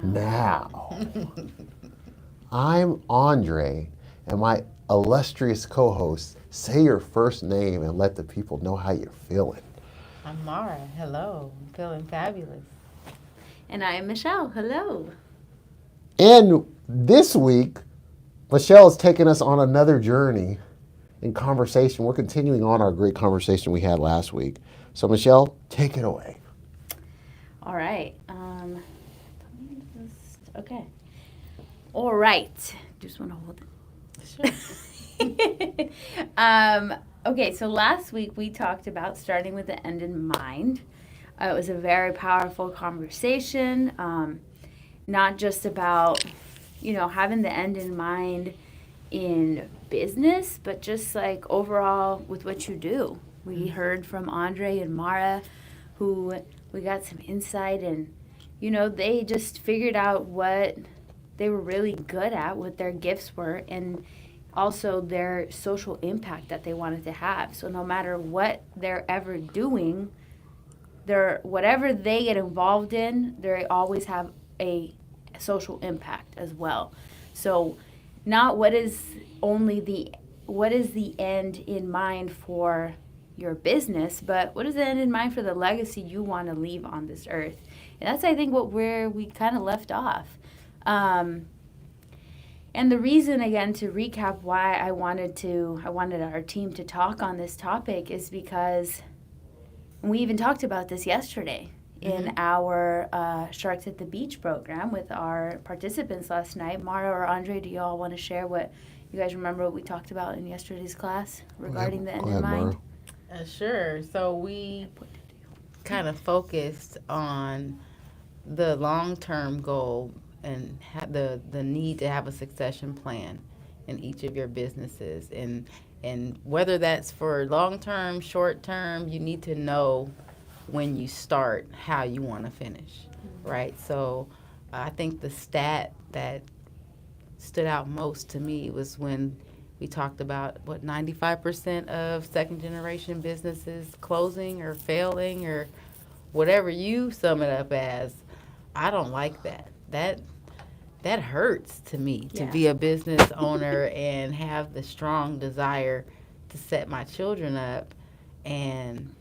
Now. I'm Andre, and my illustrious co-host, say your first name and let the people know how you're feeling. I'm Mara. Hello. I'm feeling fabulous. And I am Michelle. Hello. And this week, Michelle is taking us on another journey in conversation. We're continuing on our great conversation we had last week. So, Michelle, take it away. All right. Okay. All right. Just want to hold it. Sure. Okay, so last week we talked about starting with the end in mind. It was a very powerful conversation, not just about, having the end in mind in business, but just like overall with what you do. We heard from Andre and Mara, who we got some insight, and they just figured out what they were really good at, what their gifts were, and also their social impact that they wanted to have. So no matter what they're ever doing, whatever they get involved in, they always have a social impact as well. So not what is the end in mind for your business, but what is the end in mind for the legacy you want to leave on this earth. And that's, I think, where we kind of left off. And the reason, again, to recap why I wanted our team to talk on this topic is because we even talked about this yesterday in our Sharks at the Beach program with our participants last night. Mara or Andre, do you all want to share what you guys remember what we talked about in yesterday's class regarding the end in mind? Sure. So we kind of focused on the long-term goal and the need to have a succession plan in each of your businesses, and whether that's for long-term, short-term, you need to know when you start how you want to finish, right? So I think the stat that stood out most to me was when we talked about 95% of second generation businesses closing or failing or whatever you sum it up as. I don't like that. That hurts to me to be a business owner and have the strong desire to set my children up. And,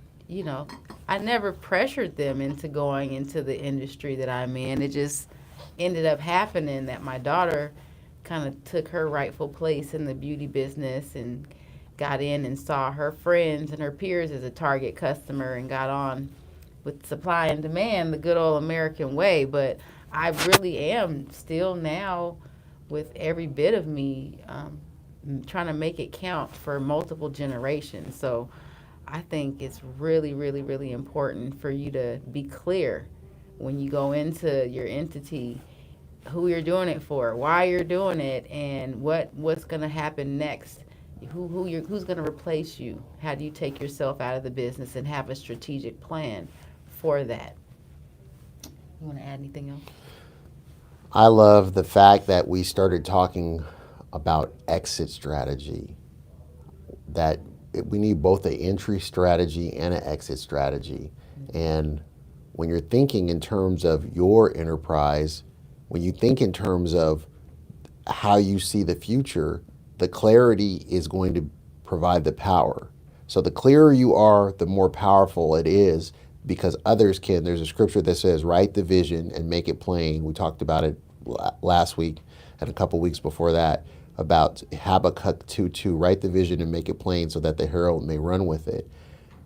I never pressured them into going into the industry that I'm in. It just ended up happening that my daughter kind of took her rightful place in the beauty business and got in and saw her friends and her peers as a target customer and got on with supply and demand the good old American way. But I really am still now, with every bit of me, trying to make it count for multiple generations. So I think it's really, really, really important for you to be clear when you go into your entity, who you're doing it for, why you're doing it, and what's going to happen next. Who's going to replace you? How do you take yourself out of the business and have a strategic plan for that? You want to add anything else? I love the fact that we started talking about exit strategy, that we need both an entry strategy and an exit strategy. And when you're thinking in terms of your enterprise, when you think in terms of how you see the future, the clarity is going to provide the power. So the clearer you are, the more powerful it is, because others can. There's a scripture that says, write the vision and make it plain. We talked about it last week and a couple weeks before that about Habakkuk 2:2, write the vision and make it plain so that the herald may run with it.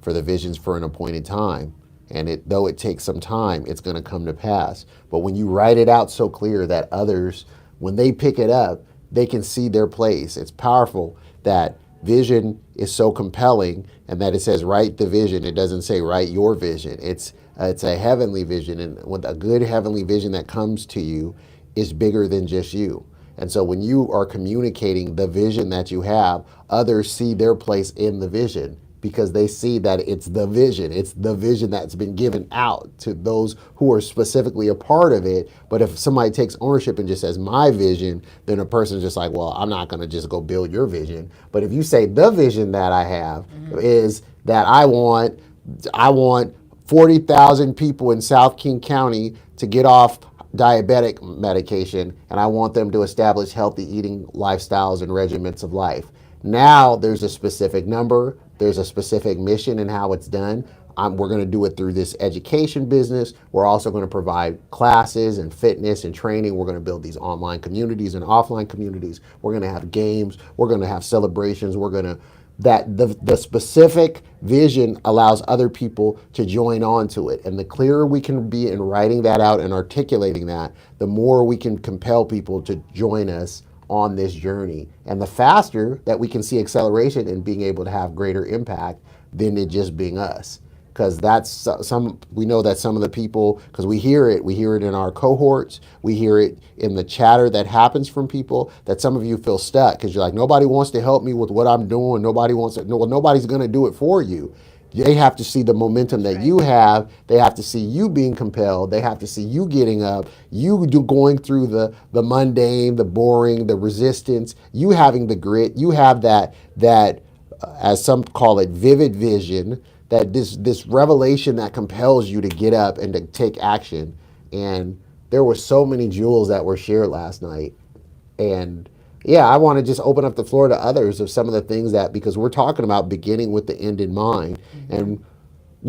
For the vision's for an appointed time. And though it takes some time, it's going to come to pass. But when you write it out so clear that others, when they pick it up, they can see their place. It's powerful that vision is so compelling, and that it says write the vision. It doesn't say write your vision. It's a heavenly vision, and with a good heavenly vision that comes to you is bigger than just you. And so when you are communicating the vision that you have, others see their place in the vision because they see that it's the vision. It's the vision that's been given out to those who are specifically a part of it. But if somebody takes ownership and just says my vision, then a person's just like, well, I'm not going to just go build your vision. But if you say the vision that I have is that I want 40,000 people in South King County to get off diabetic medication, and I want them to establish healthy eating lifestyles and regimens of life. Now there's a specific number, there's a specific mission and how it's done. We're going to do it through this education business. We're also going to provide classes and fitness and training. We're going to build these online communities and offline communities. We're going to have games. We're going to have celebrations. We're going to the specific vision allows other people to join on to it. And the clearer we can be in writing that out and articulating that, the more we can compel people to join us on this journey. And the faster that we can see acceleration and being able to have greater impact than it just being us. Because that's we know that some of the people, because we hear it in our cohorts, we hear it in the chatter that happens from people, that some of you feel stuck because you're like, nobody wants to help me with what I'm doing. Nobody wants to, well, nobody's going to do it for you. They have to see the momentum that you have. They have to see you being compelled. They have to see you getting up, going through the mundane, the boring, the resistance, you having the grit. You have that as some call it, vivid vision, that this revelation that compels you to get up and to take action. And there were so many jewels that were shared last night. And yeah, I want to just open up the floor to others of some of the things that, because we're talking about beginning with the end in mind. Mm-hmm. And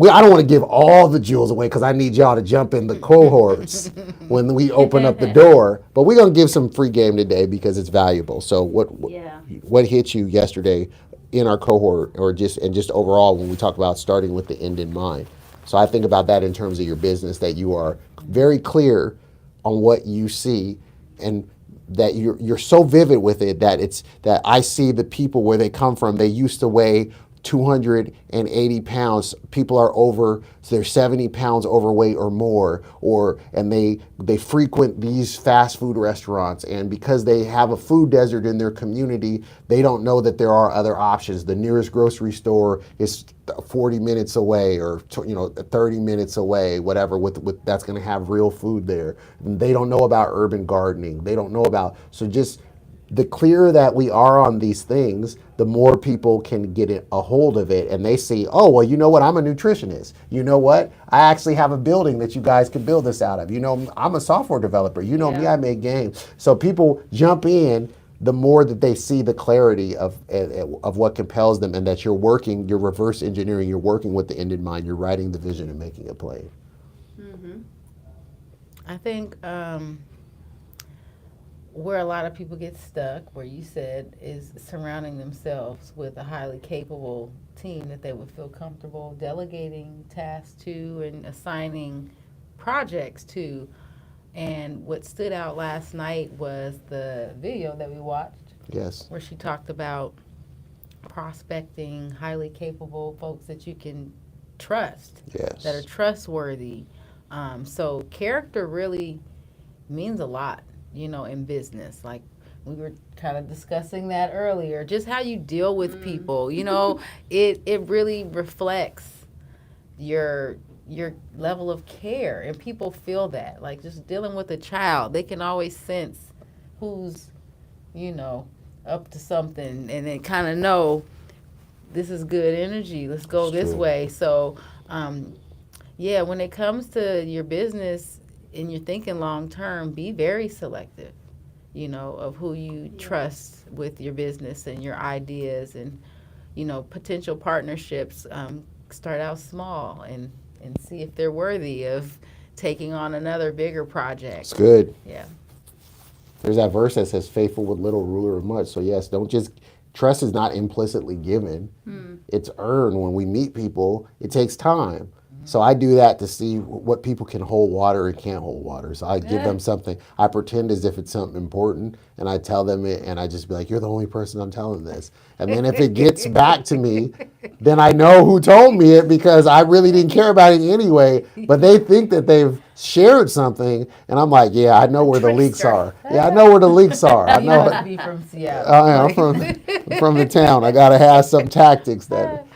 I don't want to give all the jewels away because I need y'all to jump in the cohorts when we open up the door. But we're going to give some free game today because it's valuable. So what hit you yesterday in our cohort, or just overall when we talk about starting with the end in mind? So I think about that in terms of your business, that you are very clear on what you see, and that you're so vivid with it that I see the people where they come from. They used to weigh 280 pounds. People are over, so they're 70 pounds overweight or more, and they frequent these fast food restaurants, and because they have a food desert in their community, they don't know that there are other options. The nearest grocery store is 40 minutes away, or 30 minutes away, whatever, with that's going to have real food there. And they don't know about urban gardening. They don't know about, so just the clearer that we are on these things, the more people can get a hold of it, and they see, oh, well, you know what? I'm a nutritionist. You know what? I actually have a building that you guys can build this out of. I'm a software developer. Me, I make games. So people jump in the more that they see the clarity of what compels them, and that you're reverse engineering, you're working with the end in mind, you're writing the vision and making it plain. Mm-hmm. I think where a lot of people get stuck, where you said, is surrounding themselves with a highly capable team that they would feel comfortable delegating tasks to and assigning projects to. And what stood out last night was the video that we watched. Yes. Where she talked about prospecting highly capable folks that you can trust. Yes. That are trustworthy. So character really means a lot, in business. Like we were kind of discussing that earlier, just how you deal with people, it really reflects your level of care, and people feel that. Like just dealing with a child, they can always sense who's, up to something, and they kind of know this is good energy. Let's go this way. So, when it comes to your business and you're thinking long term, be very selective, of who you trust with your business and your ideas, and, potential partnerships. Start out small and see if they're worthy of taking on another bigger project. It's good. Yeah. There's that verse that says, faithful with little, ruler of much. So yes, trust is not implicitly given. It's earned. When we meet people, it takes time. So I do that to see what people can hold water and can't hold water. So I give them something. I pretend as if it's something important, and I tell them it, and I just be like, you're the only person I'm telling this. And then if it gets back to me, then I know who told me it, because I really didn't care about it anyway. But they think that they've shared something, and I'm like, yeah, I know where the leaks are. Yeah, I know where the leaks are. I know. You must be from Seattle. I'm from the town. I got to have some tactics that...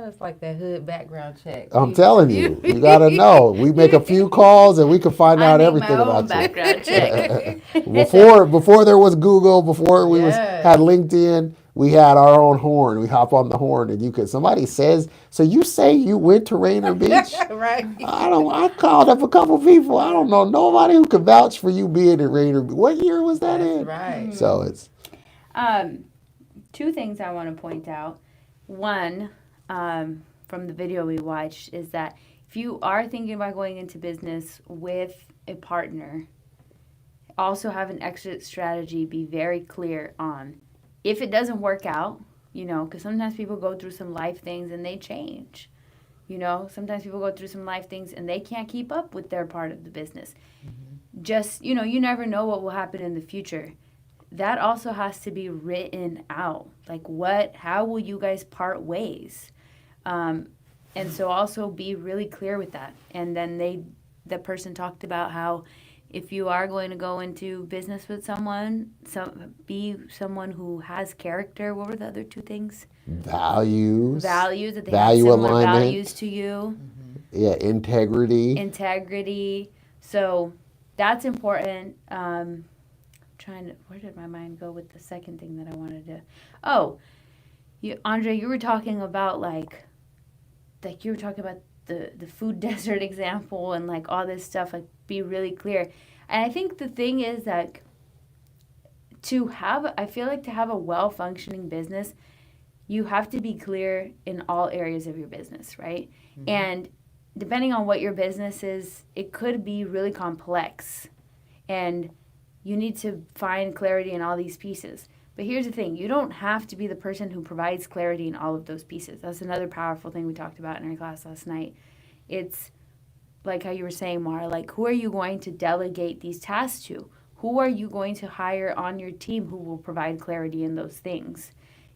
It's like that hood background check. I'm telling you, you got to know. We make a few calls and we can find out everything about background check. Before there was Google, before we had LinkedIn, we had our own horn. We hop on the horn, and you could. Somebody says, "So you say you went to Rainier Beach?" Right. I called up a couple people. I don't know nobody who could vouch for you being in Rainier Beach. What year was that That's in? right. So it's Two things I want to point out. One, from the video we watched, is that if you are thinking about going into business with a partner, also have an exit strategy. Be very clear on if it doesn't work out, because sometimes people go through some life things and they change. Sometimes people go through some life things and they can't keep up with their part of the business. Just, you never know what will happen in the future. That also has to be written out. Like how will you guys part ways? And so also be really clear with that. And then the person talked about how if you are going to go into business with someone, be someone who has character. What were the other two things? values. Values, that they Value have similar alignment. values to you. Yeah, Integrity. So that's important. Where did my mind go with the second thing that I wanted to? Oh, Andre, you were talking about like you were talking about the food desert example and like all this stuff. Like, be really clear. And I think the thing is that I feel like to have a well-functioning business, you have to be clear in all areas of your business, right? Mm-hmm. And depending on what your business is, it could be really complex. And you need to find clarity in all these pieces. But here's the thing. You don't have to be the person who provides clarity in all of those pieces. That's another powerful thing we talked about in our class last night. It's like how you were saying, Mara, like who are you going to delegate these tasks to? Who are you going to hire on your team who will provide clarity in those things?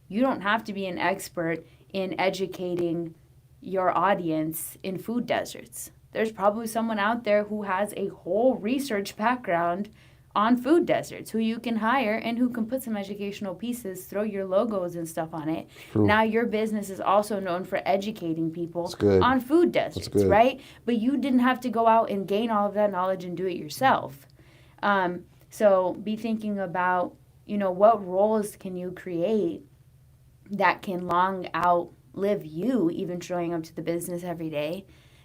You don't have to be an expert in educating your audience in food deserts. There's probably someone out there who has a whole research background on food deserts who you can hire and who can put some educational pieces, throw your logos and stuff on it. True. Now your business is also known for educating people good. on food deserts, right? But you didn't have to go out and gain all of that knowledge and do it yourself. So be thinking about, what roles can you create that can long outlive you, even showing up to the business every day,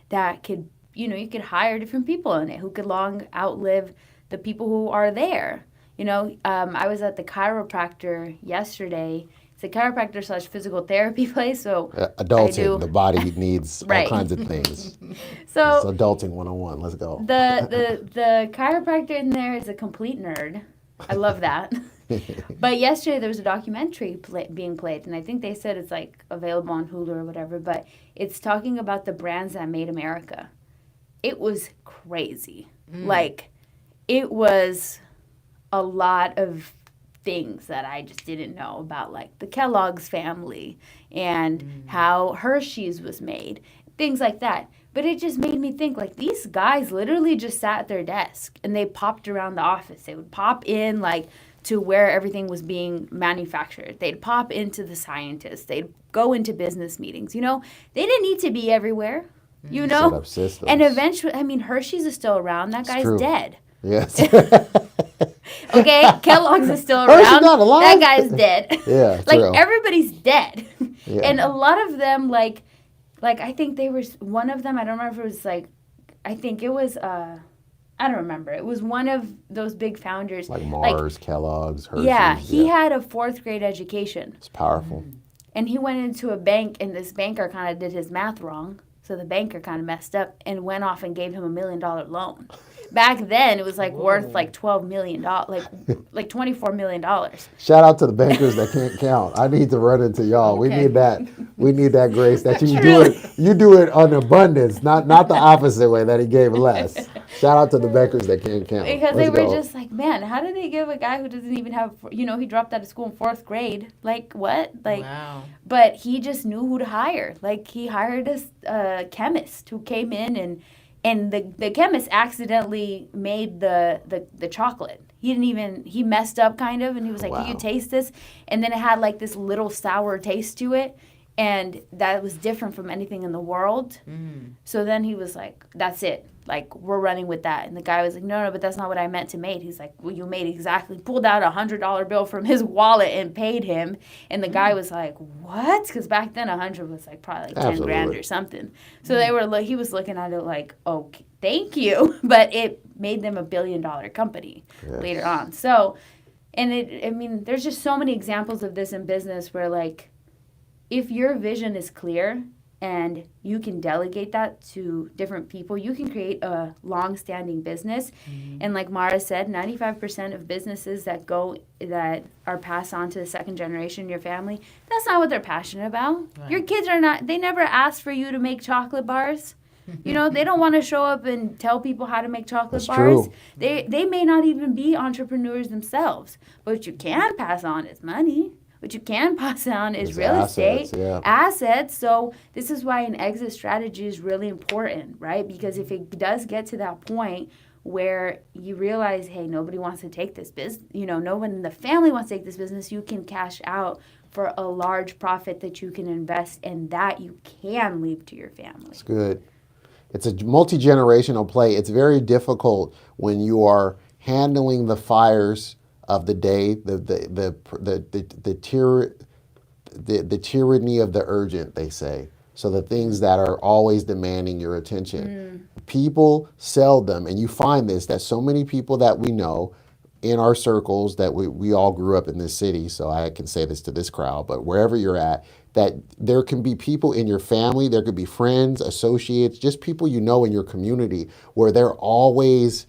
that could, you could hire different people in it who could long outlive the people who are there. I was at the chiropractor yesterday. It's a chiropractor / physical therapy place. So adulting, the body needs right. all kinds of things. So it's adulting 101. Let's go. The chiropractor in there is a complete nerd. I love that. But yesterday there was a documentary being played, and I think they said it's like available on Hulu or whatever. But it's talking about the brands that made America. It was crazy. Like, it was a lot of things that I just didn't know about, like the Kellogg's family and how Hershey's was made, things like that. But it just made me think, like, these guys literally just sat at their desk and they popped around the office. They would pop in, like, to where everything was being manufactured. They'd pop into the scientists. They'd go into business meetings. They didn't need to be everywhere, Set up systems. And eventually, Hershey's is still around. That guy's dead. Yes. Okay, Kellogg's is still Hershey's around. not alive. That guy's dead. Yeah, like true. everybody's dead. Yeah. And a lot of them, like I think they were one of them. I don't remember if it was I think it was I don't remember. It was one of those big founders. Like Mars, Kellogg's, Hershey's. Yeah, he had a 4th grade education. It's powerful. And he went into a bank, and this banker kind of did his math wrong. So the banker kind of messed up and went off and gave him $1 million loan. Back then, it was worth like $12 million, like $24 million. Shout out to the bankers that can't count. I need to run into y'all. Okay. We need that. We need that grace that you do it. You do it on abundance, not the opposite way that he gave less. Shout out to the bankers that can't count. Because they were just like, man, how did they give a guy who doesn't even have, he dropped out of school in 4th grade. Like, what? Wow. But he just knew who to hire. Like, he hired a chemist who came in and the chemist accidentally made the chocolate. He messed up kind of, and he was like, Wow. "You taste this?" And then it had like this little sour taste to it, and that was different from anything in the world. So then he was like, "That's it. like, we're running with that. And the guy was like, no, but that's not what I meant to make. He's like, well, you made exactly, pulled out $100 bill from his wallet and paid him. And the guy was like, what? Because back then 100 was like probably like 10 grand or something. So he was looking at it like, okay, thank you. But it made them $1 billion company later on. So, and there's just so many examples of this in business where, like, if your vision is clear and you can delegate that to different people, you can create a long-standing business. Mm-hmm. And like Mara said, 95% of businesses that are passed on to the second generation in your family, that's not what they're passionate about. Right. Your kids they never asked for you to make chocolate bars. They don't want to show up and tell people how to make chocolate bars. True. They may not even be entrepreneurs themselves. But what you can pass on is money. What you can pass on is real estate, assets. So this is why an exit strategy is really important, right? Because if it does get to that point where you realize, hey, nobody wants to take this business, no one in the family wants to take this business, you can cash out for a large profit that you can invest in that you can leave to your family. That's good. It's a multi-generational play. It's very difficult when you are handling the fires of the day, the tyranny of the urgent, they say. So the things that are always demanding your attention. People seldom, and you find this, that so many people that we know in our circles, that we all grew up in this city, so I can say this to this crowd, but wherever you're at, that there can be people in your family, there could be friends, associates, just people you know in your community where they're always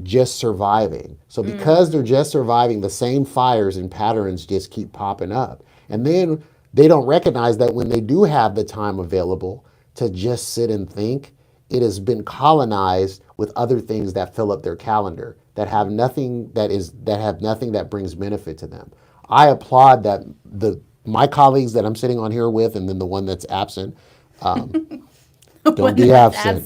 just surviving. So because they're just surviving, the same fires and patterns just keep popping up. And then they don't recognize that when they do have the time available to just sit and think, it has been colonized with other things that fill up their calendar, that have nothing that brings benefit to them. I applaud that my colleagues that I'm sitting on here with, and then the one that's absent, don't be absent.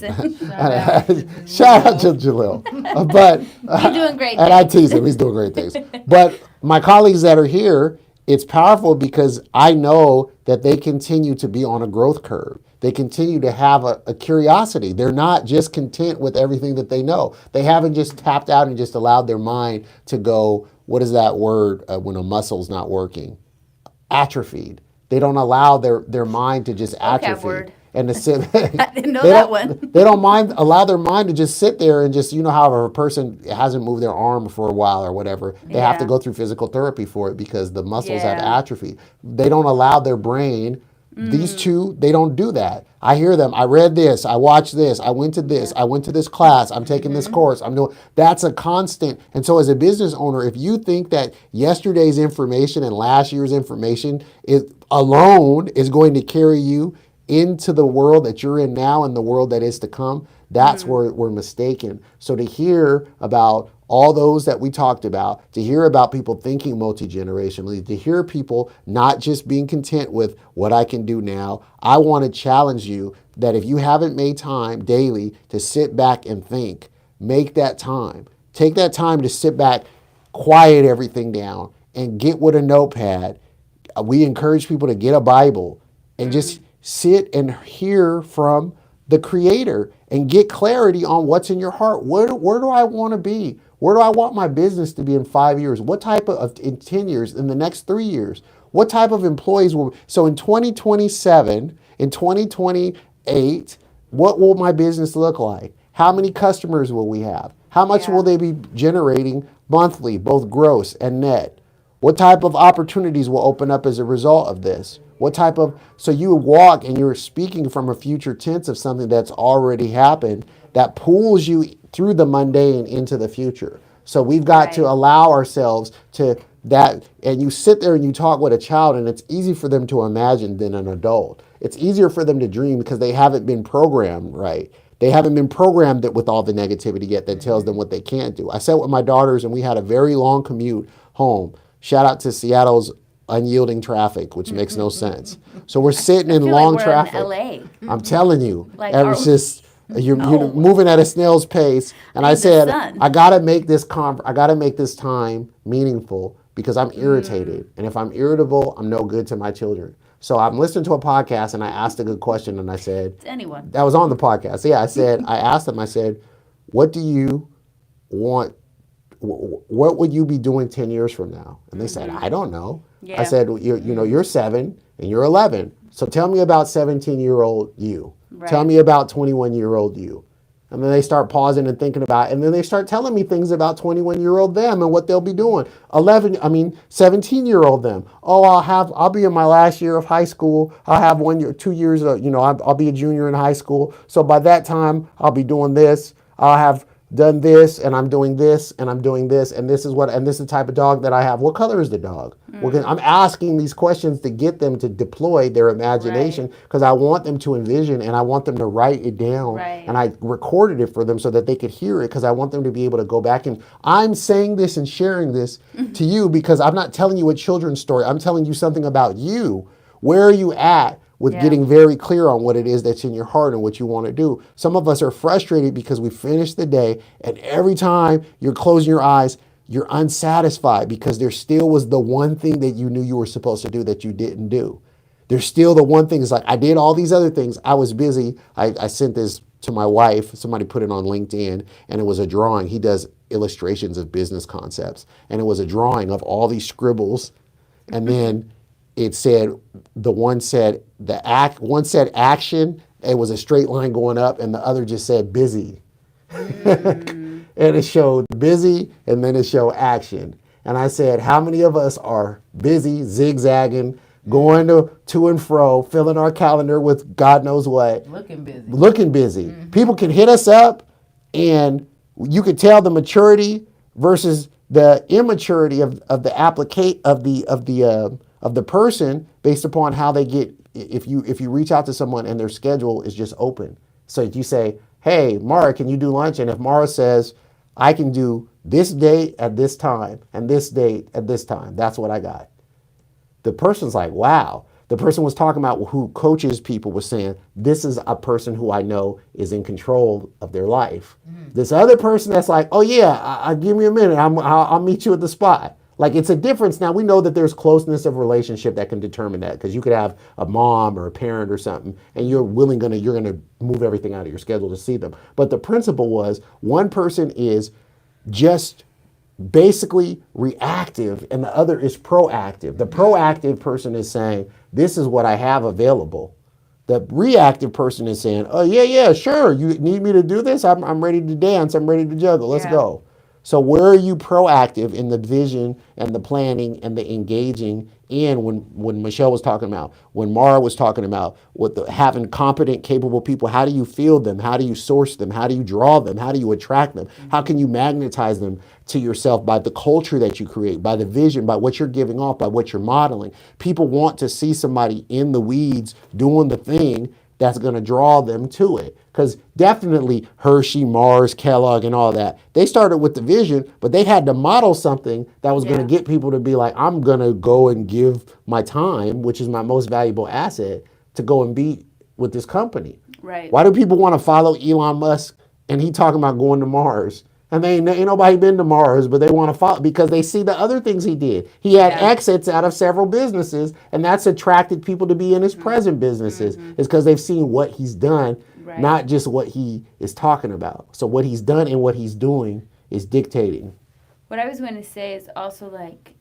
Shout out to Jalil. But he's doing great things. And I tease him, he's doing great things. But my colleagues that are here, it's powerful because I know that they continue to be on a growth curve. They continue to have a curiosity. They're not just content with everything that they know. They haven't just tapped out and just allowed their mind to go, what is that word when a muscle's not working? Atrophied. They don't allow their mind to just atrophy. Word. And to sit, I didn't know that one. They don't allow their mind to just sit there and just, however a person hasn't moved their arm for a while or whatever, they have to go through physical therapy for it because the muscles have atrophy. They don't allow their brain, these two, they don't do that. I hear them, I read this, I watched this, I went to this, I went to this class, I'm taking this course, that's a constant. And so as a business owner, if you think that yesterday's information and last year's information alone is going to carry you into the world that you're in now and the world that is to come, that's where we're mistaken. So to hear about all those that we talked about, to hear about people thinking multi-generationally, to hear people not just being content with what I can do now, I want to challenge you that if you haven't made time daily to sit back and think, make that time. Take that time to sit back, quiet everything down, and get with a notepad. We encourage people to get a Bible and just sit and hear from the Creator and get clarity on what's in your heart. Where do I want to be? Where do I want my business to be in 5 years? What type of in 10 years, in the next 3 years? What type of employees so in 2027, in 2028, what will my business look like? How many customers will we have? How much will they be generating monthly, both gross and net? What type of opportunities will open up as a result of this? So you walk and you're speaking from a future tense of something that's already happened that pulls you through the mundane into the future. So we've got to allow ourselves to that, and you sit there and you talk with a child and it's easy for them to imagine than an adult. It's easier for them to dream because they haven't been programmed right. They haven't been programmed with all the negativity yet that tells them what they can't do. I sat with my daughters and we had a very long commute home. Shout out to Seattle's unyielding traffic, which makes no sense. So we're sitting in long traffic. In LA. I'm telling you, it's just you're moving at a snail's pace. And I said, I gotta make this time meaningful because I'm irritated, and if I'm irritable, I'm no good to my children. So I'm listening to a podcast, and I asked a good question, and I said, to anyone that was on the podcast. Yeah, I asked them. I said, what do you want? What would you be doing 10 years from now? And they said, I don't know. Yeah. I said, you're 7 and you're 11. So tell me about 17-year-old you. Right. Tell me about 21-year-old you. And then they start pausing and thinking about it. And then they start telling me things about 21-year-old them and what they'll be doing. 17-year-old them. Oh, I'll be in my last year of high school. I'll have 1 year, 2 years, I'll be a junior in high school. So by that time, I'll be doing this. I'll have done this, and I'm doing this, and I'm doing this, and this is the type of dog that I have. What color is the dog? I'm asking these questions to get them to deploy their imagination, because I want them to envision, and I want them to write it down. Right. And I recorded it for them so that they could hear it, because I want them to be able to go back. And I'm saying this and sharing this to you because I'm not telling you a children's story. I'm telling you something about you. Where are you at with getting very clear on what it is that's in your heart and what you want to do? Some of us are frustrated because we finish the day, and every time you're closing your eyes, you're unsatisfied because there still was the one thing that you knew you were supposed to do that you didn't do. There's still the one thing. It's like, I did all these other things. I was busy. I sent this to my wife. Somebody put it on LinkedIn, and it was a drawing. He does illustrations of business concepts, and it was a drawing of all these scribbles, and then it said, one said action, it was a straight line going up, and the other just said busy. And it showed busy, and then it showed action. And I said, how many of us are busy, zigzagging, going to and fro, filling our calendar with God knows what? Looking busy. People can hit us up, and you could tell the maturity versus the immaturity of the person based upon how they get. If you reach out to someone and their schedule is just open, so if you say, hey, Mara, can you do lunch? And if Mara says, I can do this date at this time and this date at this time, that's what I got. The person's like, wow. The person was talking about who coaches people was saying, this is a person who I know is in control of their life. This other person that's like, oh yeah, I give me a minute. I'll meet you at the spot. Like, it's a difference. Now, we know that there's closeness of relationship that can determine that, because you could have a mom or a parent or something, and you're going to move everything out of your schedule to see them. But the principle was, one person is just basically reactive and the other is proactive. The proactive person is saying, this is what I have available. The reactive person is saying, oh yeah, sure. You need me to do this? I'm ready to dance. I'm ready to juggle. Let's go. So where are you proactive in the vision and the planning and the engaging in when Michelle was talking about, when Mara was talking about having competent, capable people? How do you field them? How do you source them? How do you draw them? How do you attract them? How can you magnetize them to yourself by the culture that you create, by the vision, by what you're giving off, by what you're modeling? People want to see somebody in the weeds doing the thing that's going to draw them to it. Because definitely Hershey, Mars, Kellogg, and all that, they started with the vision, but they had to model something that was going to get people to be like, I'm going to go and give my time, which is my most valuable asset, to go and be with this company. Right. Why do people want to follow Elon Musk and he talking about going to Mars? And ain't nobody been to Mars, but they want to follow because they see the other things he did. He had exits out of several businesses, and that's attracted people to be in his present businesses. Is because they've seen what he's done, not just what he is talking about. So what he's done and what he's doing is dictating. What I was going to say is also, like,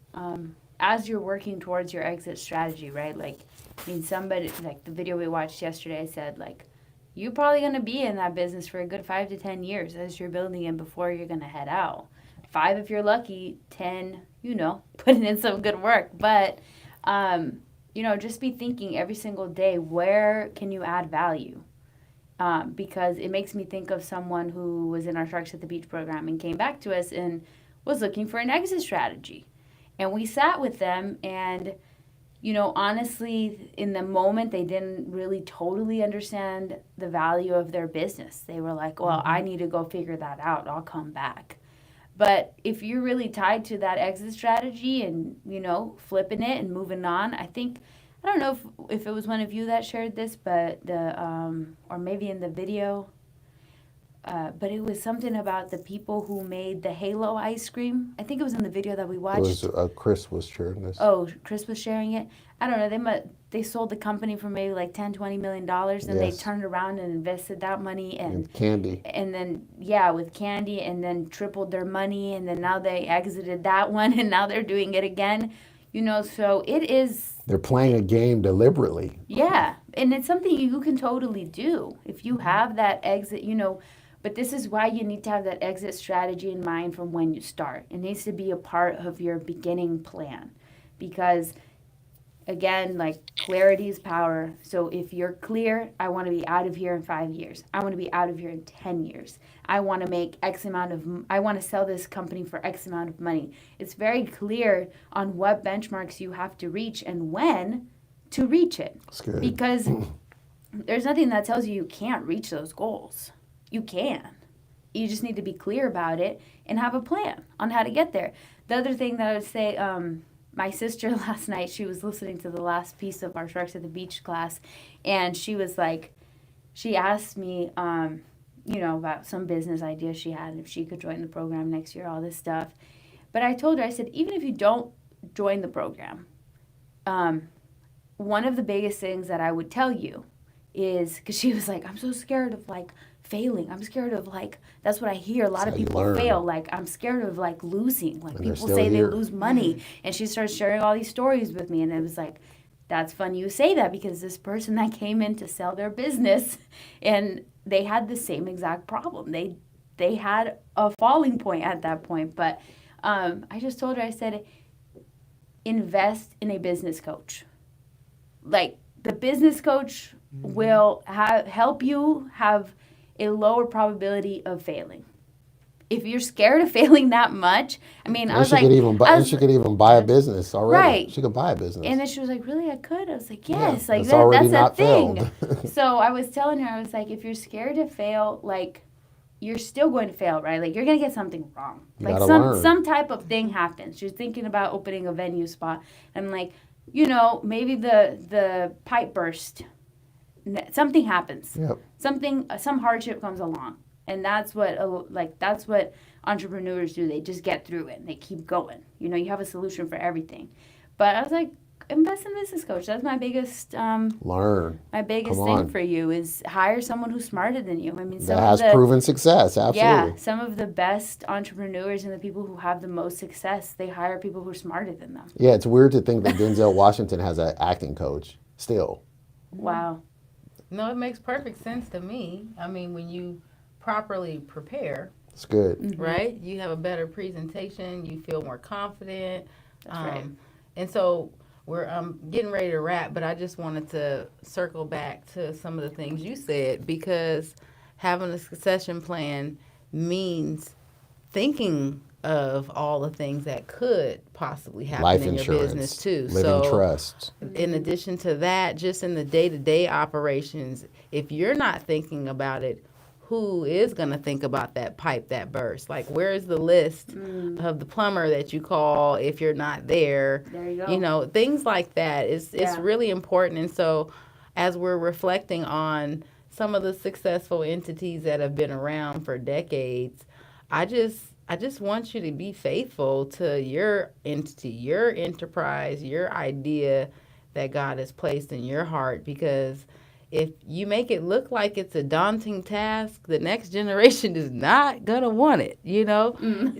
as you're working towards your exit strategy, right? Like, I mean, somebody, like the video we watched yesterday said, like, you're probably going to be in that business for a good 5 to 10 years as you're building it before you're going to head out. 5 if you're lucky, 10, putting in some good work. But, just be thinking every single day, where can you add value? Because it makes me think of someone who was in our Sharks at the Beach program and came back to us and was looking for an exit strategy. And we sat with them and, honestly, in the moment, they didn't really totally understand the value of their business. They were like, well, I need to go figure that out. I'll come back. But if you're really tied to that exit strategy and, flipping it and moving on, I don't know if it was one of you that shared this, but or maybe in the video, but it was something about the people who made the Halo ice cream. I think it was in the video that we It watched. was Chris was sharing this. Oh, Chris was sharing it. I don't know. They sold the company for maybe like $10-20 million, and they Yes. turned around and invested that money And candy. and then with candy, and then tripled their money, and then now they exited that one, and now they're doing it again. So it is. They're playing a game deliberately. Yeah, and it's something you can totally do if you have that exit, But this is why you need to have that exit strategy in mind from when you start. It needs to be a part of your beginning plan, because again, like, clarity is power. So if you're clear, I want to be out of here in 5 years. I want to be out of here in 10 years. I want to make I want to sell this company for X amount of money. It's very clear on what benchmarks you have to reach and when to reach it. That's good. Because there's nothing that tells you can't reach those goals. You can. You just need to be clear about it and have a plan on how to get there. The other thing that I would say, my sister last night, she was listening to the last piece of our Sharks at the Beach class, and she was like, she asked me, about some business idea she had, if she could join the program next year, all this stuff. But I told her, I said, even if you don't join the program, one of the biggest things that I would tell you is, because she was like, I'm so scared of, like, failing. I'm scared of, like, that's what I hear. A lot of how you people learn. fail. Like, I'm scared of, like, losing. Like, And they're people still say here. they lose money. And she started sharing all these stories with me. And it was like, that's funny you say that, because this person that came in to sell their business, and they had the same exact problem. They had a falling point at that point. But I just told her, I said, invest in a business coach. Like, the business coach will help you have a lower probability of failing. If you're scared of failing that much, I mean, I And was she like, could even buy. She could even buy a business already. Right. She could buy a business. and then she was like, really, I could? I was like, yes, like it's already that's not a thing. failed. So I was telling her, I was like, if you're scared to fail, like, you're still going to fail, right? Like, you're going to get something wrong. You Like, gotta learn. some type of thing happens. She's thinking about opening a venue spot. I'm like, maybe the pipe burst. Something happens. Yep. Some hardship comes along. And that's what entrepreneurs do. They just get through it and they keep going. You have a solution for everything. But I was like, invest in a business coach. That's my biggest Learn. thing on. for you, is hire someone who's smarter than you. I mean, That has proven success. Absolutely. yeah, some of the best entrepreneurs and the people who have the most success, they hire people who are smarter than them. Yeah, it's weird to think that Denzel Washington has an acting coach still. Wow. No, it makes perfect sense to me. I mean, when you properly prepare, It's good. Mm-hmm. right? You have a better presentation. You feel more confident. That's right. And so we're getting ready to wrap, but I just wanted to circle back to some of the things you said, because having a succession plan means thinking of all the things that could possibly happen Life in your insurance. business too. Living trust. In addition to that, just in the day-to-day operations, if you're not thinking about it, who is going to think about that pipe that burst? Like, where is the list of the plumber that you call if you're not there? There you go. Things like that. It's Yeah. really important. And so as we're reflecting on some of the successful entities that have been around for decades, I just want you to be faithful to your entity, your enterprise, your idea that God has placed in your heart, because if you make it look like it's a daunting task, the next generation is not going to want it,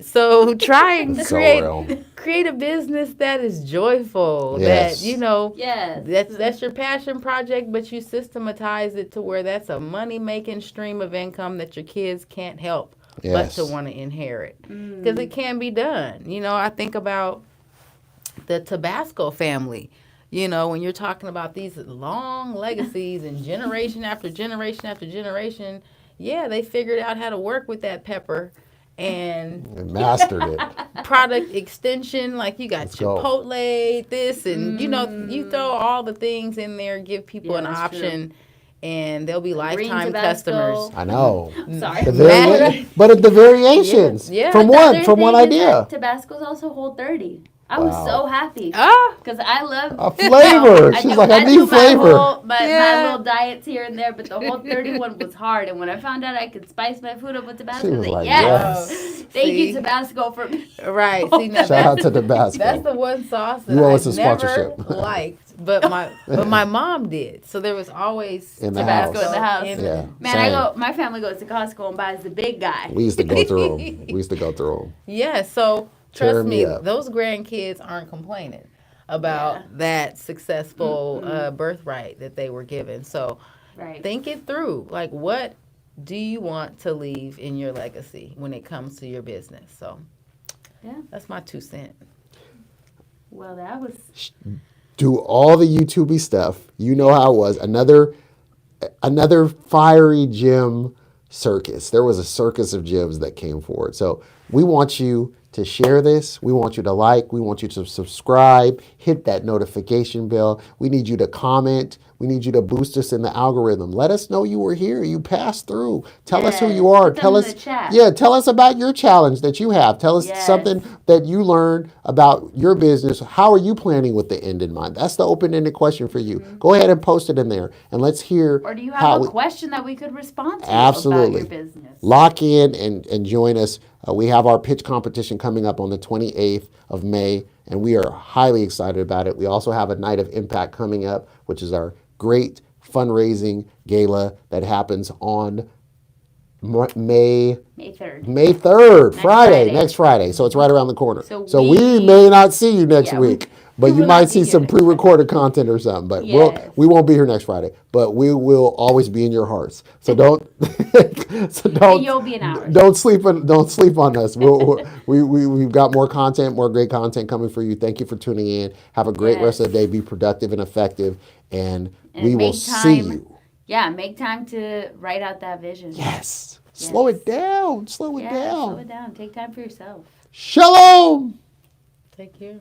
So try and So real. create a business that is joyful, Yes. that, Yes. that's your passion project, but you systematize it to where that's a money-making stream of income that your kids can't help Yes. but to want to inherit, because it can be done. I think about the Tabasco family. When you're talking about these long legacies and generation after generation after generation, yeah, they figured out how to work with that pepper and And mastered it. product extension. Like, you got Let's go. Chipotle, this, and you throw all the things in there, give people Yeah, an that's option, and they'll be Green lifetime Tabasco. customers. I know. Sorry. But the variations Yeah. from The other one thing is idea. that Tabasco's also Whole 30. I was Wow. so happy Ah, because I love A flavor. She's like, I do need flavor. my Yeah. little diets here and there, but the whole 31 was hard. And when I found out I could spice my food up with Tabasco, She I was was like, like, yes. yes. Thank you, See? Tabasco, for me. right. See, now Shout out that's, to Tabasco. that's the one sauce that You owe us I a never sponsorship. liked, but my mom did. So there was always In the Tabasco house. in the house. Yeah. Man, Same. my family goes to Costco and buys the big guy. We used to go through them. We used to go through them. Yeah, so Tear trust me me, up. those grandkids aren't complaining about Yeah. that successful birthright that they were given. So Right. think it through. Like, what do you want to leave in your legacy when it comes to your business? So, Yeah. that's my 2 cents. Well, that was Do all the YouTubey stuff. You know how it was. Another fiery gym circus. There was a circus of gyms that came forward. So we want you to share this. We want you to like. We want you to subscribe. Hit that notification bell. We need you to comment. We need you to boost us in the algorithm. Let us know you were here. You passed through. Tell us who Yes. you are. Put them Tell in us. the chat. Yeah, tell us about your challenge that you have. Tell us Yes. something that you learned about your business. How are you planning with the end in mind? That's the open-ended question for you. Go ahead and post it in there, and let's hear. or do you how have a we- question that we could respond to Absolutely. about your business? Lock in and join us. We have our pitch competition coming up on the 28th of May, and we are highly excited about it. We also have a Night of Impact coming up, which is our great fundraising gala that happens on May May 3rd. May 3rd, Friday. next Friday. So it's right around the corner. So we we- may not see you next Yeah, we- week, but we you will might not be see here some next Friday. pre-recorded content or something. But Yes. we won't be here next Friday, but we will always be in your hearts. So don't And you'll be in ours. don't sleep on us. We've got more content, more great content coming for you. Thank you for tuning in. Have a great rest of the day. Be productive and effective, and we will make see time. you. Yeah, make time to write out that vision. Yes. Slow it down. Slow it Yeah, down. slow it down. Take time for yourself. Shalom. Take care.